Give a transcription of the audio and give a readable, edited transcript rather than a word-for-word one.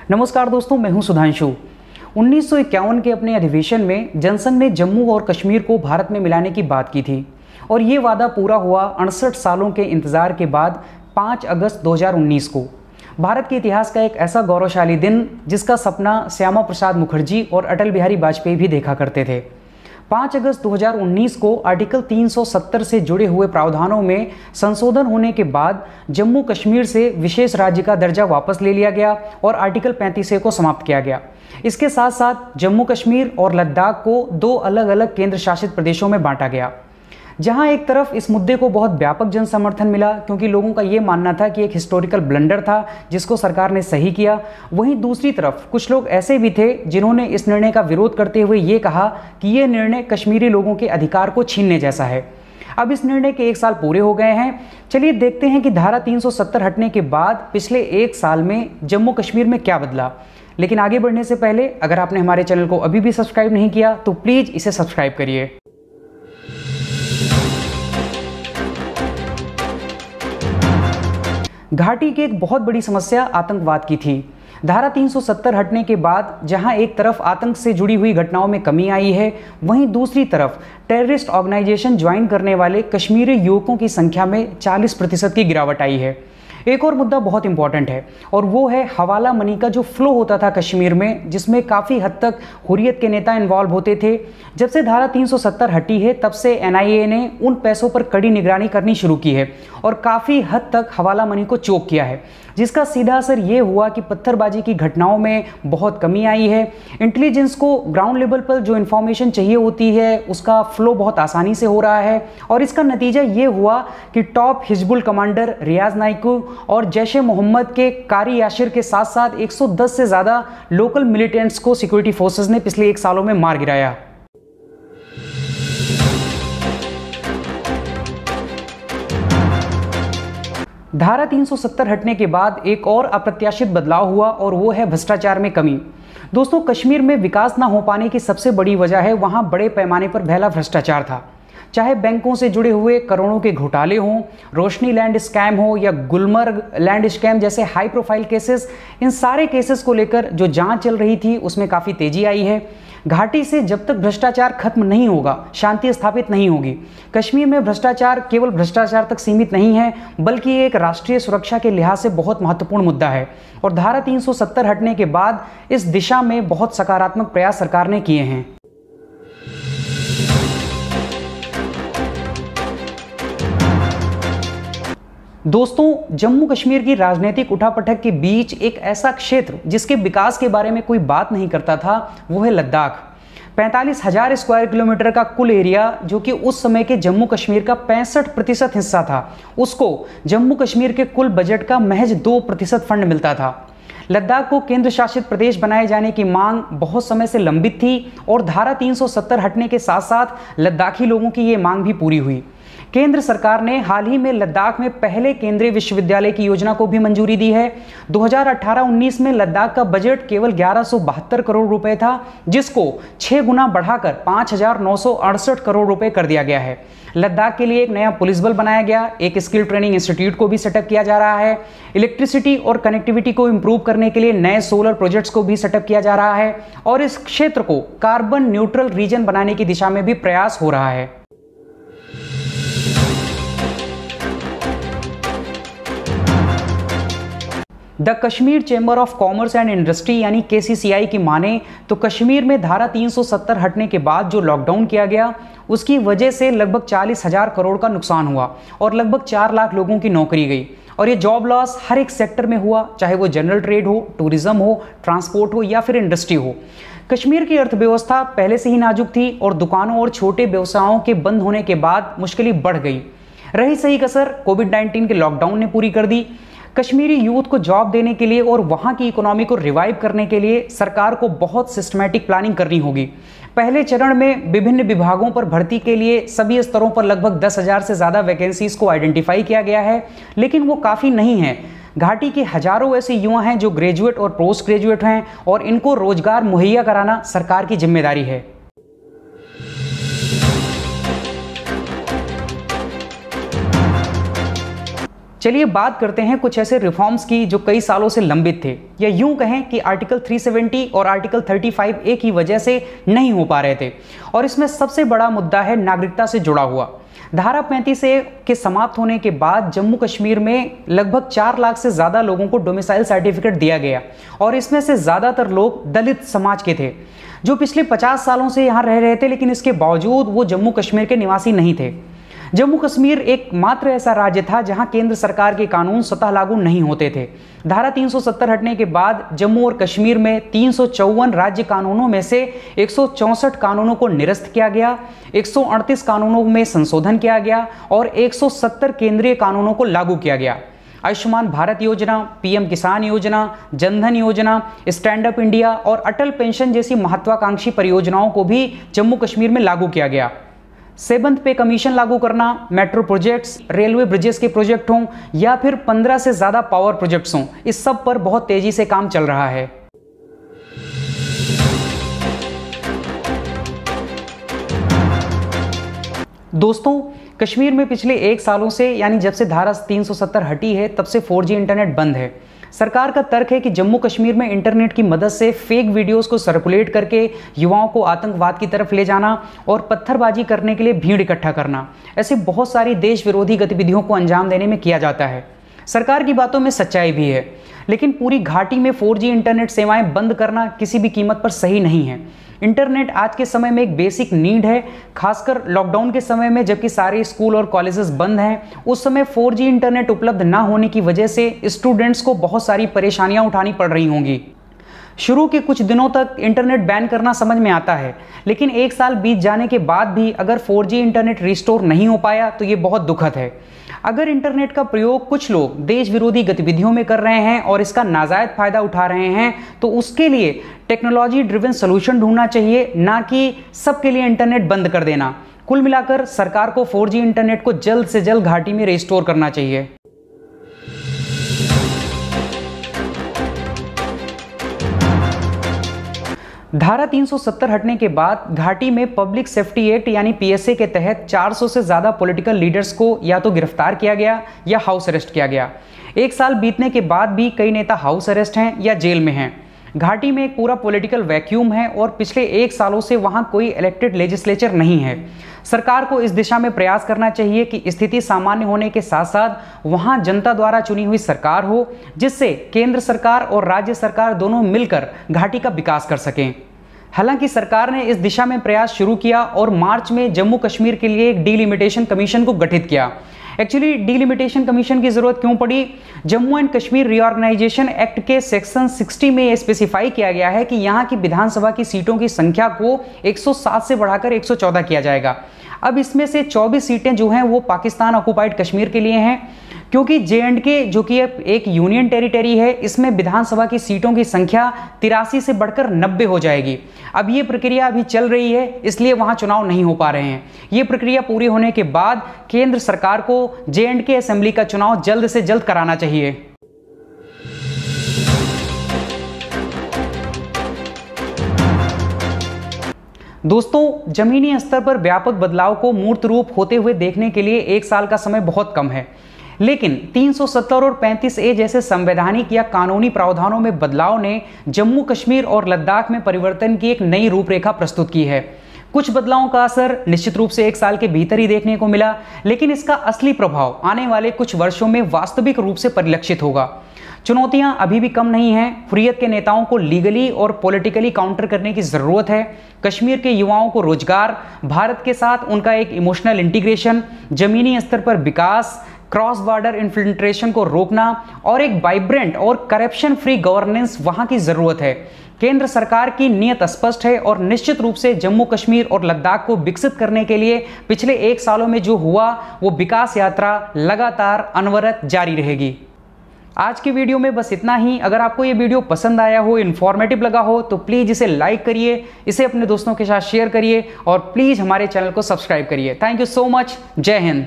नमस्कार दोस्तों, मैं हूं सुधांशु। 1951 के अपने अधिवेशन में जनसंघ ने जम्मू और कश्मीर को भारत में मिलाने की बात की थी और ये वादा पूरा हुआ 68 सालों के इंतजार के बाद 5 अगस्त 2019 को। भारत के इतिहास का एक ऐसा गौरवशाली दिन जिसका सपना श्यामा प्रसाद मुखर्जी और अटल बिहारी वाजपेयी भी देखा करते थे। 5 अगस्त 2019 को आर्टिकल 370 से जुड़े हुए प्रावधानों में संशोधन होने के बाद जम्मू कश्मीर से विशेष राज्य का दर्जा वापस ले लिया गया और आर्टिकल 35A को समाप्त किया गया। इसके साथ साथ जम्मू कश्मीर और लद्दाख को 2 अलग अलग केंद्र शासित प्रदेशों में बांटा गया। जहां एक तरफ इस मुद्दे को बहुत व्यापक जन समर्थन मिला क्योंकि लोगों का ये मानना था कि एक हिस्टोरिकल ब्लंडर था जिसको सरकार ने सही किया, वहीं दूसरी तरफ कुछ लोग ऐसे भी थे जिन्होंने इस निर्णय का विरोध करते हुए ये कहा कि ये निर्णय कश्मीरी लोगों के अधिकार को छीनने जैसा है। अब इस निर्णय के 1 साल पूरे हो गए हैं। चलिए देखते हैं कि धारा 370 हटने के बाद पिछले 1 साल में जम्मू कश्मीर में क्या बदला। लेकिन आगे बढ़ने से पहले अगर आपने हमारे चैनल को अभी भी सब्सक्राइब नहीं किया तो प्लीज़ इसे सब्सक्राइब करिए। घाटी की एक बहुत बड़ी समस्या आतंकवाद की थी। धारा 370 हटने के बाद जहां एक तरफ आतंक से जुड़ी हुई घटनाओं में कमी आई है, वहीं दूसरी तरफ टेररिस्ट ऑर्गेनाइजेशन ज्वाइन करने वाले कश्मीरी युवकों की संख्या में 40% की गिरावट आई है। एक और मुद्दा बहुत इंपॉर्टेंट है और वो है हवाला मनी का जो फ्लो होता था कश्मीर में, जिसमें काफ़ी हद तक हुर्रियत के नेता इन्वॉल्व होते थे। जब से धारा 370 हटी है तब से NIA ने उन पैसों पर कड़ी निगरानी करनी शुरू की है और काफ़ी हद तक हवाला मनी को चोक किया है, जिसका सीधा असर ये हुआ कि पत्थरबाजी की घटनाओं में बहुत कमी आई है। इंटेलिजेंस को ग्राउंड लेवल पर जो इन्फॉर्मेशन चाहिए होती है उसका फ्लो बहुत आसानी से हो रहा है और इसका नतीजा ये हुआ कि टॉप हिजबुल कमांडर रियाज नाइकू और जैश-ए मोहम्मद के कारी याशिर के साथ साथ 110 से ज़्यादा लोकल मिलिटेंट्स को सिक्योरिटी फोर्सेस ने पिछले 1 सालों में मार गिराया। धारा 370 हटने के बाद एक और अप्रत्याशित बदलाव हुआ और वो है भ्रष्टाचार में कमी। दोस्तों, कश्मीर में विकास ना हो पाने की सबसे बड़ी वजह है वहाँ बड़े पैमाने पर फैला भ्रष्टाचार था। चाहे बैंकों से जुड़े हुए करोड़ों के घोटाले हों, रोशनी लैंड स्कैम हो या गुलमर्ग लैंड स्कैम जैसे हाई प्रोफाइल केसेस, इन सारे केसेस को लेकर जो जांच चल रही थी उसमें काफ़ी तेजी आई है। घाटी से जब तक भ्रष्टाचार खत्म नहीं होगा, शांति स्थापित नहीं होगी। कश्मीर में भ्रष्टाचार केवल भ्रष्टाचार तक सीमित नहीं है बल्कि ये एक राष्ट्रीय सुरक्षा के लिहाज से बहुत महत्वपूर्ण मुद्दा है और धारा 370 हटने के बाद इस दिशा में बहुत सकारात्मक प्रयास सरकार ने किए हैं। दोस्तों, जम्मू कश्मीर की राजनीतिक उठापटक के बीच एक ऐसा क्षेत्र जिसके विकास के बारे में कोई बात नहीं करता था वो है लद्दाख। 45,000 स्क्वायर किलोमीटर का कुल एरिया जो कि उस समय के जम्मू कश्मीर का 65% हिस्सा था, उसको जम्मू कश्मीर के कुल बजट का महज 2% फंड मिलता था। लद्दाख को केंद्र शासित प्रदेश बनाए जाने की मांग बहुत समय से लंबित थी और धारा 370 हटने के साथ साथ लद्दाखी लोगों की ये मांग भी पूरी हुई। केंद्र सरकार ने हाल ही में लद्दाख में पहले केंद्रीय विश्वविद्यालय की योजना को भी मंजूरी दी है। 2018-19 में लद्दाख का बजट केवल 1172 करोड़ रुपए था, जिसको 6 गुना बढ़ाकर 5,968 करोड़ रुपए कर दिया गया है। लद्दाख के लिए एक नया पुलिस बल बनाया गया, एक स्किल ट्रेनिंग इंस्टीट्यूट को भी सेटअप किया जा रहा है, इलेक्ट्रिसिटी और कनेक्टिविटी को इंप्रूव करने के लिए नए सोलर प्रोजेक्ट्स को भी सेटअप किया जा रहा है और इस क्षेत्र को कार्बन न्यूट्रल रीजन बनाने की दिशा में भी प्रयास हो रहा है। The Kashmir chamber of commerce and industry यानी KCCI की माने तो कश्मीर में धारा 370 हटने के बाद जो लॉकडाउन किया गया उसकी वजह से लगभग 40,000 करोड़ का नुकसान हुआ और लगभग 4 लाख लोगों की नौकरी गई और ये जॉब लॉस हर एक सेक्टर में हुआ, चाहे वो जनरल ट्रेड हो, टूरिज्म हो, ट्रांसपोर्ट हो या फिर इंडस्ट्री हो। कश्मीर की अर्थव्यवस्था पहले से ही नाजुक थी और दुकानों और छोटे व्यवसायों के बंद होने के बाद मुश्किलें बढ़ गई। रही सही कसर कोविड-19 के लॉकडाउन ने पूरी कर दी। कश्मीरी यूथ को जॉब देने के लिए और वहाँ की इकोनॉमी को रिवाइव करने के लिए सरकार को बहुत सिस्टमैटिक प्लानिंग करनी होगी। पहले चरण में विभिन्न विभागों पर भर्ती के लिए सभी स्तरों पर लगभग 10,000 से ज़्यादा वैकेंसीज को आइडेंटिफाई किया गया है, लेकिन वो काफ़ी नहीं है। घाटी के हजारों ऐसे युवा हैं जो ग्रेजुएट और पोस्ट ग्रेजुएट हैं और इनको रोजगार मुहैया कराना सरकार की जिम्मेदारी है। चलिए बात करते हैं कुछ ऐसे रिफॉर्म्स की जो कई सालों से लंबित थे, या यूं कहें कि आर्टिकल 370 और आर्टिकल 35A की वजह से नहीं हो पा रहे थे। और इसमें सबसे बड़ा मुद्दा है नागरिकता से जुड़ा हुआ। धारा 35A के समाप्त होने के बाद जम्मू कश्मीर में लगभग 4 लाख से ज़्यादा लोगों को डोमिसाइल सर्टिफिकेट दिया गया, और इसमें से ज़्यादातर लोग दलित समाज के थे जो पिछले 50 सालों से यहाँ रह रहे थे, लेकिन इसके बावजूद वो जम्मू कश्मीर के निवासी नहीं थे। जम्मू कश्मीर एकमात्र ऐसा राज्य था जहां केंद्र सरकार के कानून स्वतः लागू नहीं होते थे। धारा 370 हटने के बाद जम्मू और कश्मीर में 354 राज्य कानूनों में से 164 कानूनों को निरस्त किया गया, 138 कानूनों में संशोधन किया गया और 170 केंद्रीय कानूनों को लागू किया गया। आयुष्मान भारत योजना, पीएम किसान योजना, जनधन योजना, स्टैंड अप इंडिया और अटल पेंशन जैसी महत्वाकांक्षी परियोजनाओं को भी जम्मू कश्मीर में लागू किया गया। 7th पे कमीशन लागू करना, मेट्रो प्रोजेक्ट्स, रेलवे ब्रिजेस के प्रोजेक्ट हों या फिर 15 से ज़्यादा पावर प्रोजेक्ट्स हों, इस सब पर बहुत तेज़ी से काम चल रहा है। दोस्तों, कश्मीर में पिछले 1 सालों से, यानी जब से धारा 370 हटी है, तब से 4G इंटरनेट बंद है। सरकार का तर्क है कि जम्मू कश्मीर में इंटरनेट की मदद से फेक वीडियोस को सर्कुलेट करके युवाओं को आतंकवाद की तरफ ले जाना और पत्थरबाजी करने के लिए भीड़ इकट्ठा करना, ऐसे बहुत सारी देश विरोधी गतिविधियों को अंजाम देने में किया जाता है। सरकार की बातों में सच्चाई भी है, लेकिन पूरी घाटी में 4G इंटरनेट सेवाएं बंद करना किसी भी कीमत पर सही नहीं है। इंटरनेट आज के समय में एक बेसिक नीड है, खासकर लॉकडाउन के समय में जबकि सारे स्कूल और कॉलेजेस बंद हैं। उस समय 4G इंटरनेट उपलब्ध ना होने की वजह से स्टूडेंट्स को बहुत सारी परेशानियां उठानी पड़ रही होंगी। शुरू के कुछ दिनों तक इंटरनेट बैन करना समझ में आता है, लेकिन 1 साल बीत जाने के बाद भी अगर 4G इंटरनेट रिस्टोर नहीं हो पाया तो ये बहुत दुखद है। अगर इंटरनेट का प्रयोग कुछ लोग देश विरोधी गतिविधियों में कर रहे हैं और इसका नाजायज फायदा उठा रहे हैं, तो उसके लिए टेक्नोलॉजी ड्रिवन सोल्यूशन ढूंढना चाहिए, ना कि सबके लिए इंटरनेट बंद कर देना। कुल मिलाकर सरकार को 4G इंटरनेट को जल्द से जल्द घाटी में रिस्टोर करना चाहिए। धारा 370 हटने के बाद घाटी में पब्लिक सेफ्टी एक्ट यानी PSA के तहत 400 से ज़्यादा पॉलिटिकल लीडर्स को या तो गिरफ्तार किया गया या हाउस अरेस्ट किया गया। 1 साल बीतने के बाद भी कई नेता हाउस अरेस्ट हैं या जेल में हैं। घाटी में एक पूरा पॉलिटिकल वैक्यूम है और पिछले 1 सालों से वहां कोई इलेक्टेड लेजिस्लेचर नहीं है। सरकार को इस दिशा में प्रयास करना चाहिए कि स्थिति सामान्य होने के साथ साथ वहां जनता द्वारा चुनी हुई सरकार हो, जिससे केंद्र सरकार और राज्य सरकार दोनों मिलकर घाटी का विकास कर सकें। हालांकि सरकार ने इस दिशा में प्रयास शुरू किया और मार्च में जम्मू कश्मीर के लिए एक डीलिमिटेशन कमीशन को गठित किया। एक्चुअली डीलिमिटेशन कमीशन की जरूरत क्यों पड़ी? Jammu and Kashmir reorganisation act के सेक्शन 60 में स्पेसिफाई किया गया है कि यहाँ की विधानसभा की सीटों की संख्या को 107 से बढ़ाकर 114 किया जाएगा। अब इसमें से 24 सीटें जो हैं वो पाकिस्तान ऑक्युपाइड कश्मीर के लिए हैं, क्योंकि J&K जो कि एक यूनियन टेरिटरी है, इसमें विधानसभा की सीटों की संख्या 83 से बढ़कर 90 हो जाएगी। अब ये प्रक्रिया अभी चल रही है, इसलिए वहां चुनाव नहीं हो पा रहे हैं। ये प्रक्रिया पूरी होने के बाद केंद्र सरकार को J&K असेंबली का चुनाव जल्द से जल्द कराना चाहिए। दोस्तों, जमीनी स्तर पर व्यापक बदलाव को मूर्त रूप होते हुए देखने के लिए 1 साल का समय बहुत कम है, लेकिन 370 और 35A जैसे संवैधानिक या कानूनी प्रावधानों में बदलाव ने जम्मू कश्मीर और लद्दाख में परिवर्तन की एक नई रूपरेखा प्रस्तुत की है। कुछ बदलावों का असर निश्चित रूप से 1 साल के भीतर ही देखने को मिला, लेकिन इसका असली प्रभाव आने वाले कुछ वर्षों में वास्तविक रूप से परिलक्षित होगा। चुनौतियां अभी भी कम नहीं हैं। हुर्रियत के नेताओं को लीगली और पॉलिटिकली काउंटर करने की ज़रूरत है। कश्मीर के युवाओं को रोजगार, भारत के साथ उनका एक इमोशनल इंटीग्रेशन, जमीनी स्तर पर विकास, क्रॉस बॉर्डर इन्फिल्ट्रेशन को रोकना और एक वाइब्रेंट और करप्शन फ्री गवर्नेंस वहां की ज़रूरत है। केंद्र सरकार की नीयत स्पष्ट है और निश्चित रूप से जम्मू कश्मीर और लद्दाख को विकसित करने के लिए पिछले 1 सालों में जो हुआ वो विकास यात्रा लगातार अनवरत जारी रहेगी। आज की वीडियो में बस इतना ही। अगर आपको ये वीडियो पसंद आया हो, इन्फॉर्मेटिव लगा हो, तो प्लीज़ इसे लाइक करिए, इसे अपने दोस्तों के साथ शेयर करिए और प्लीज़ हमारे चैनल को सब्सक्राइब करिए। Thank you so much. जय हिंद।